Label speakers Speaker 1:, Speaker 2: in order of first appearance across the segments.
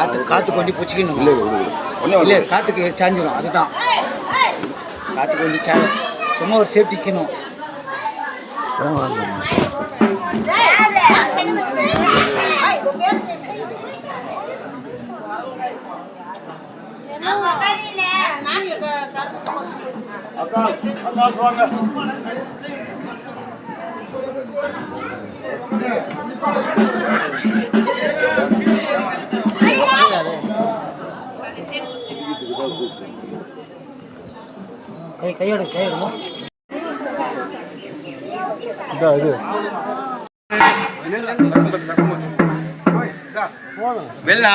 Speaker 1: காற்று கொண்டு பிடிச்சிக்கணும். இல்லை காற்றுக்கு சாஞ்சிடும். அதுதான் காற்று கொண்டு சும்மா ஒரு சேஃப்டிக்கணும். கையோட இது வெள்ளா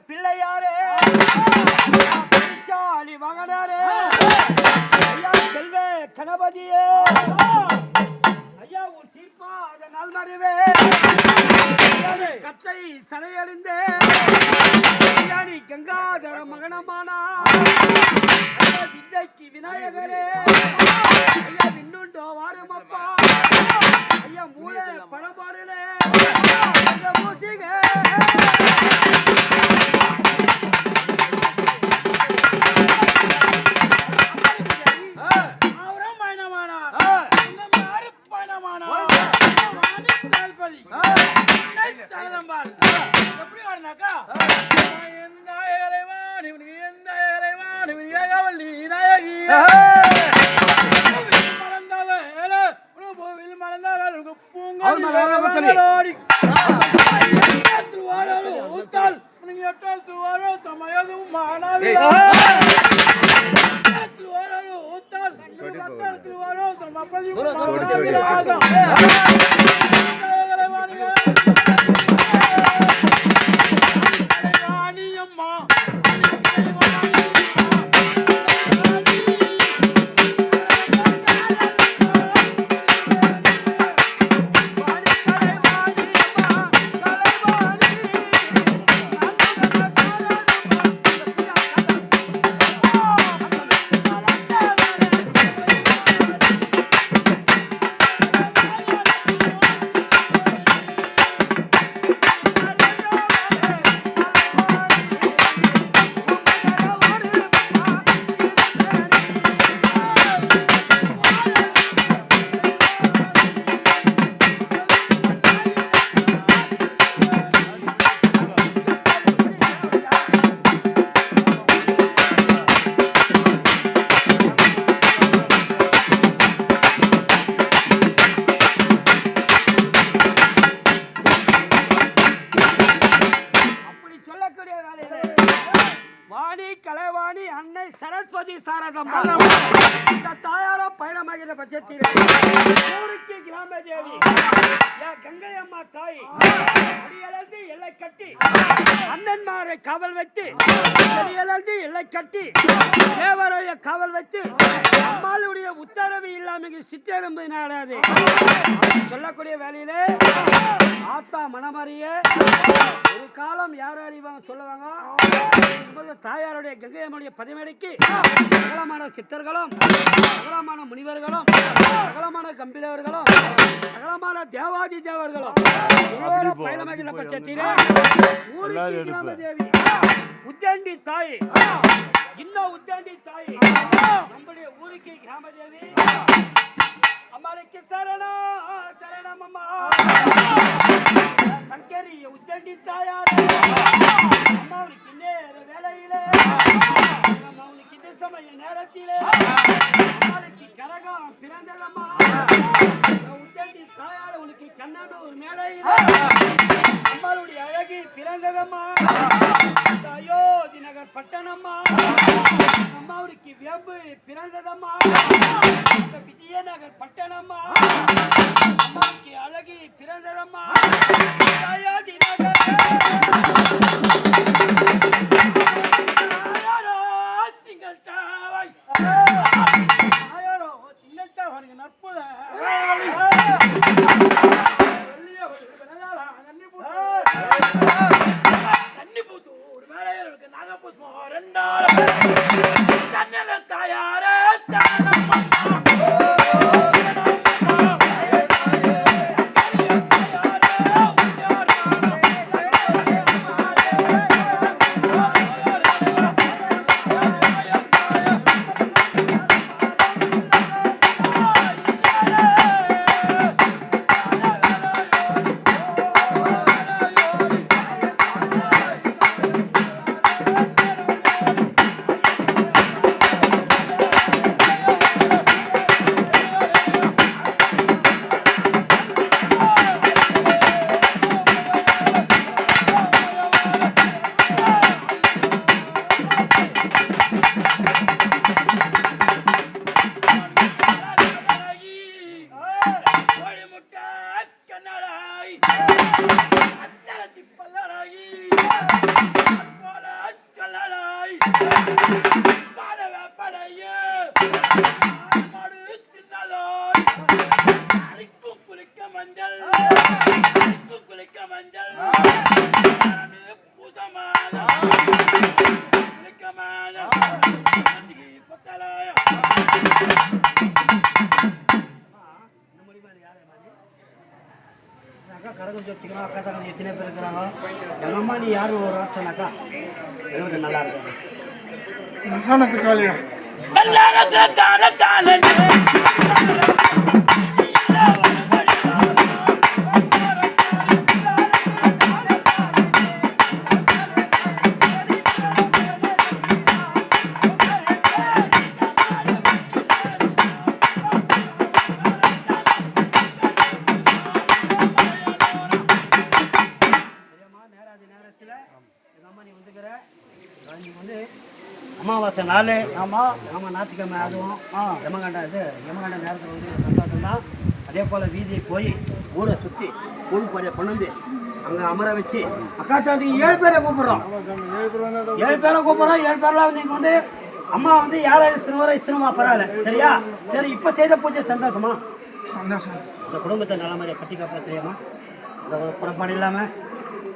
Speaker 1: பிள்ளையாரே மகனாரே செல்வ கணபதியே ஐயா உன் தீர்ப்பா அத நாள் மறைவே கத்தை சடையடைந்தே நீ கங்காதர மகனமானா வித்தைக்கு விநாயகரே ஐயா விண்ணுண்டோ வாரமப்பா ஐயா மூளை பழபாடுலே மூசிக கலைவாணி அன்னை சரஸ்வதி சாரதம்மா இந்த தாயாரோ பயணமாகிற பட்சத்தில் ஊருக்கு கிராம தேவி கங்கை அம்மா தாய் அடியலர்ந்து எல்லை கட்டி அண்ணன்மாரை காவல் வைத்து அடியலர்ந்து எல்லை கட்டி தேவரைய காவல் வைத்து அம்மாளுடைய உத்தரவு இல்லாமல் சிற்றெரும்பு நாடாது சொல்லக்கூடிய வேலையிலே ஆத்தா மனமறிய ஒரு காலம் யார் அறிவாங்க சொல்லுவாங்க. தாயாருடைய கங்கையம்முடைய பதிமேடைக்கு சகலமான சித்தர்களும் சகலமான முனிவர்களும்
Speaker 2: சகலமான கம்பீரவர்களும் சகலமான தேவாதி தேவர்களும் எல்லோரும் பயணமகிழ பட்சத்திலே ஊருக்கு கிராமதேவி உத்தண்டி தாய் இன்னும் உத்தண்டி தாய் நம்முடைய ஊருக்கு கிராமதேவி அம்மாளுக்கு சரணம் அம்மா சங்கரி உத்தண்டி தாயார் அம்மாவுக்கு நேர வேலையிலே அம்மாவுக்கு இந்த சமய நேரத்திலே அம்மாளுக்கு கரகம் பிறந்ததம்மா உத்தண்டி தாயார் உனக்கு கண்ணனூர் மேலையிலே அம்மாளுடைய அழகி பிறந்ததம்மா அயோத்தி நகர் பட்டணம்மா அம்மாவுக்கு வேம்பு பிறந்ததம்மா விஜயநகர் பட்டணம்மா அம்மாவுக்கு அழகி பிறந்ததம்மா அயோத்தி நகர் திங்கள் தாவை திங்கள் தாவனுக்கு நற்புத கரகம் வச்சுக்கிறோம் அக்கா தங்கச்சி எத்தனை பேர் இருக்கிறாங்க எங்கள் அம்மா நீ யாரும் ஒரு ஆப்ஷனாக்கா எனக்கு நல்லா இருக்கும்
Speaker 3: நசானத்து காலியா
Speaker 2: அமாவாசை நாள் ஆமாம் ஞாயிற்றுக்கிழமை ஆகும் யமகண்டம் நேரத்தில் வந்து சந்தோஷம் தான். அதே போல் வீதியை போய் ஊரை சுற்றி கூழ் பொடியை கொண்டு வந்து அங்கே அமர வச்சு அக்கா சாந்தி 7 பேரை கூப்பிட்றோம் 7 பேரில் நீங்கள் வந்து அம்மா வந்து 7 வரை இஸ்திரமா பரவாயில்ல சரியா சரி. இப்போ செய்த பூஜை சந்தோஷமா
Speaker 3: சந்தோஷம்.
Speaker 2: இந்த குடும்பத்தை நல்ல மாதிரியாக கட்டி காப்பாற்றுறியாமா இந்த புறப்பாடு இல்லாமல்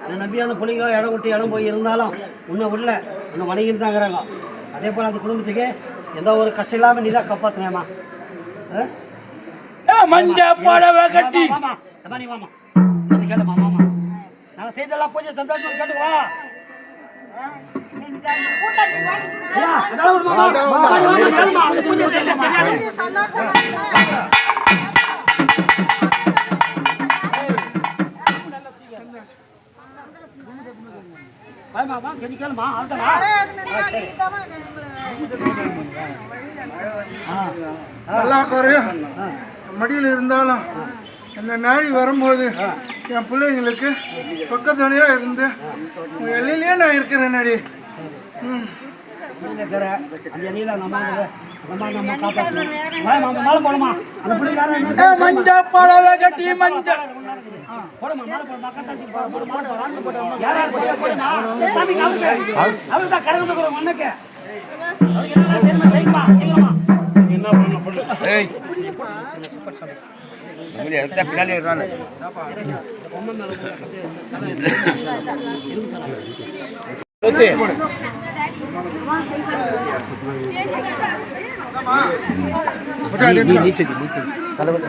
Speaker 2: அந்த நம்பி அந்த பிள்ளைங்க இடம் விட்டு இடம் போய் இருந்தாலும் இன்னும் உள்ள இன்னும் வணிகம் தாங்கிறாங்க. அதே போல் அந்த குடும்பத்துக்கு எந்த ஒரு கஷ்டம் இல்லாமல் நீ தான் காப்பாற்றினேம்மா. மஞ்ச புடவை கட்டி வாமா நீ வாமா வந்து கேளுமா மாமா நாங்கள் செய்தெல்லாம் பூஜை சந்தோஷம் கேட்டுவா.
Speaker 3: நல்லா குறையும் மடியில் இருந்தாலும் இந்த நாடி வரும்போது என் பிள்ளைங்களுக்கு பக்கத்துணையாக இருந்து எல்லையிலேயே நான் இருக்கிறேன் நாடி.
Speaker 2: மஞ்ச பழவை கட்டி மஞ்ச
Speaker 3: பின்னாலே
Speaker 2: தலைவர்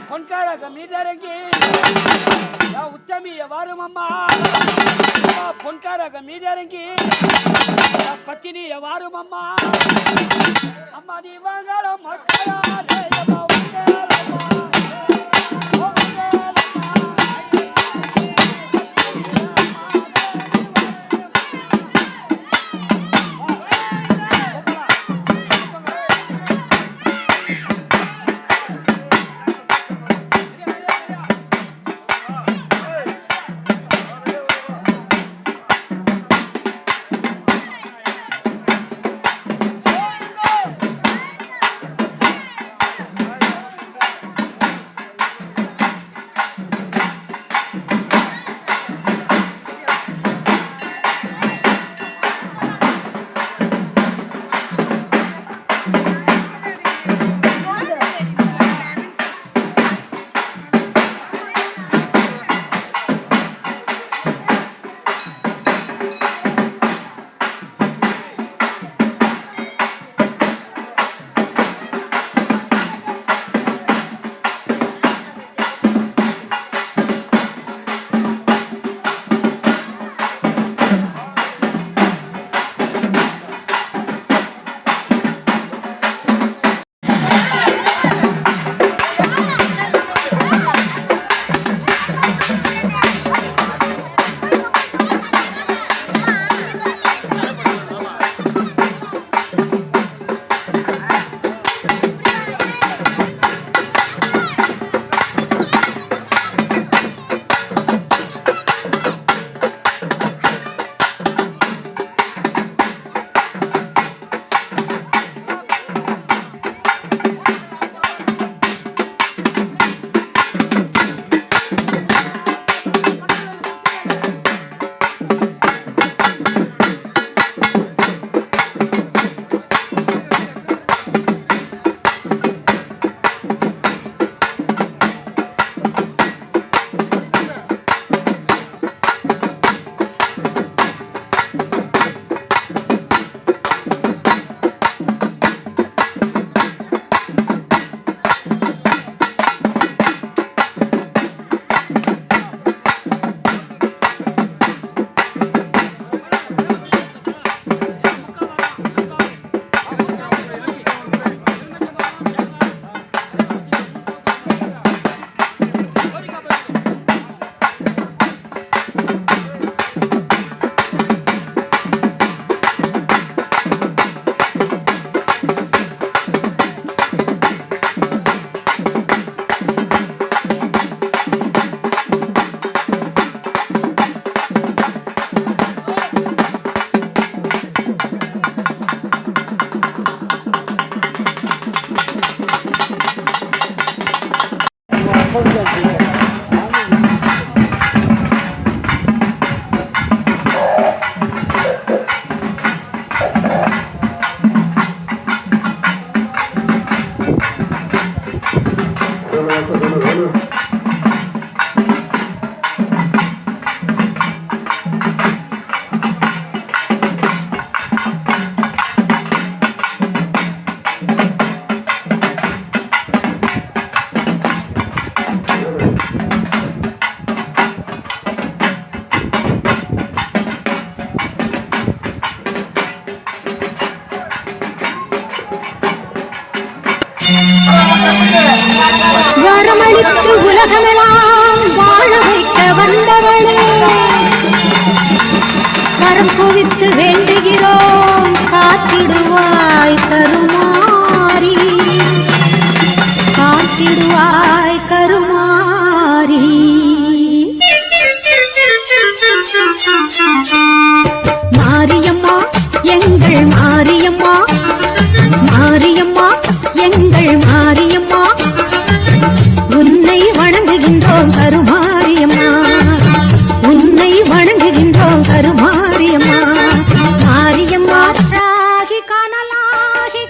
Speaker 2: பொன்காரக மீதரங்கி உத்தமிய வாருமம்மா பொன்காரக மீதரங்கி பத்தினிய வாருமம்மா அம்மா நீ வாங்கலாம் மக்களாரே
Speaker 4: உலகமெல்லாம் வாழ வைக்க வந்தவளே, கரம் குவித்து வேண்டுகிறோம் காத்திடுவாய் கருமாரி, காத்திடுவாய் கருமாரி. மாரியம்மா எங்கள் மாரியம்மா, மாரியம்மா எங்கள் மாரியம்மா, உன்னை வணங்குகின்றோம் கருமாரியம்மா, உன்னை வணங்குகின்றோம் கருமாரியம்மா. மாரியம்மா ராகி கனலாகி